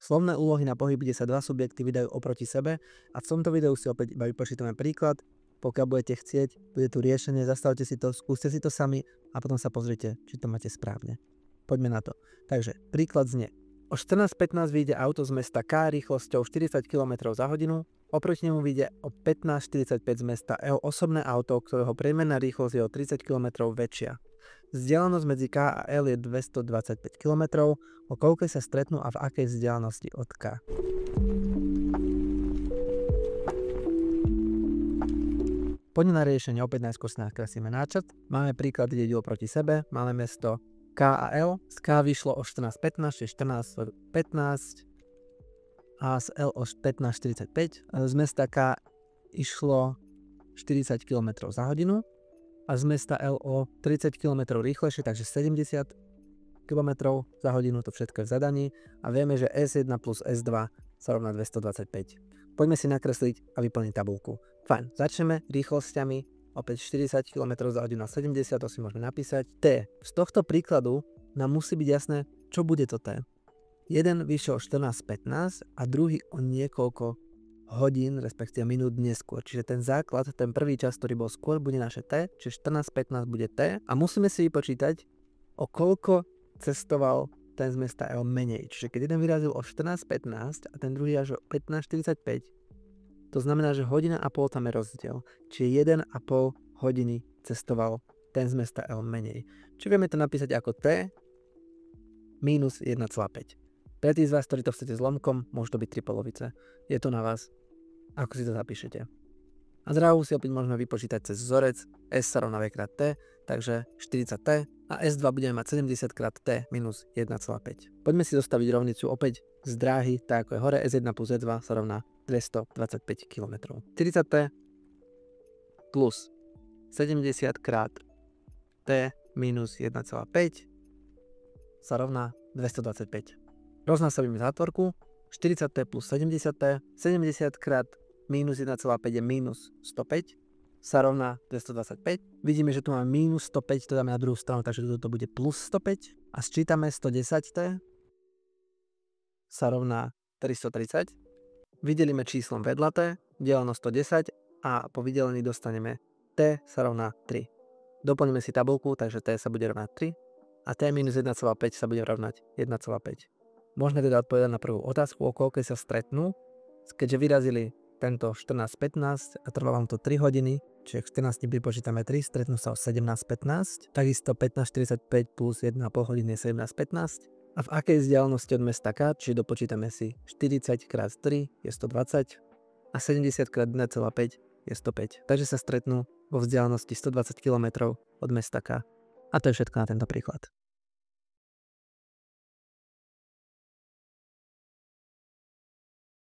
Slovné úlohy na pohyb, kde sa dva subjekty vydajú oproti sebe a v tomto videu si opäť iba vypočítame príklad. Pokiaľ budete chcieť, bude tu riešenie, zastavte si to, skúste si to sami a potom sa pozrite, či to máte správne. Poďme na to. Takže príklad znie. O 14:15 vyjde auto z mesta K rýchlosťou 40 km za hodinu, oproti nemu vyjde o 15:45 z mesta L osobné auto, ktorého priemerná rýchlosť je o 30 km väčšia. Vzdialenosť medzi K a L je 225 km, o koľkej sa stretnú a v akej vzdialenosti od K. Poďme na riešenie, opäť najskôr si nakreslíme náčrt. Máme príklad, kde idú proti sebe, máme mesto K a L. Z K vyšlo o 14:15, čiže 14:15 a z L o 15:45. Z mesta K išlo 40 km za hodinu a z mesta L o 30 km rýchlejšie, takže 70 km za hodinu, to všetko je v zadaní a vieme, že S1 plus S2 sa rovná 225. Poďme si nakresliť a vyplniť tabulku. Fajn, začneme rýchlosťami, opäť 40 km za hodinu a 70, to si môžeme napísať. T. Z tohto príkladu nám musí byť jasné, čo bude to T. Jeden vyšiel o 14:15 a druhý o niekoľko hodín, respektíve minút neskôr. Čiže ten základ, ten prvý čas, ktorý bol skôr, bude naše T, čiže 14:15 bude T a musíme si vypočítať, o koľko cestoval ten z mesta L menej. Čiže keď jeden vyrazil o 14:15 a ten druhý až o 15:45, to znamená, že hodina a pol tam je rozdiel. Čiže 1,5 hodiny cestoval ten z mesta L menej. Čiže vieme to napísať ako T minus 1,5. Pre tých z vás, ktorí to chcete s lomkom, môžu to byť 3 polovice. Je to na vás, ako si to zapíšete. A zrazu si opäť môžeme vypočítať cez vzorec. S sa rovná V krát T, takže 40T a S2 budeme mať 70 krát T minus 1,5. Poďme si dostaviť rovnicu opäť z dráhy, tak ako je hore. S1 plus S2 sa rovná 225 km. 40T plus 70 krát T minus 1,5 sa rovná 225. Roznásobíme zátvorku. 40T plus 70T, 70 krát minus 1,5 je minus 105, sa rovná 225. Vidíme, že tu máme minus 105, to dáme na druhú stranu, takže toto bude plus 105. A sčítame 110T, sa rovná 330. Vydelíme číslom vedľa T, deleno 110 a po vydelení dostaneme T sa rovná 3. Doplníme si tabulku, takže T sa bude rovnať 3 a T minus 1,5 sa bude rovnať 1,5. Môžeme teda odpovedať na prvú otázku, o koľkej sa stretnú, keďže vyrazili tento 14:15 a trvá vám to 3 hodiny, čiže 14 pripočítame 3, stretnú sa o 17:15, takisto 15:45 plus 1,5 hodiny je 17:15 a v akej vzdialenosti od mesta K, čiže dopočítame si 40 krát 3 je 120 a 70 krát 1,5 je 105, takže sa stretnú vo vzdialenosti 120 km od mesta K. A to je všetko na tento príklad.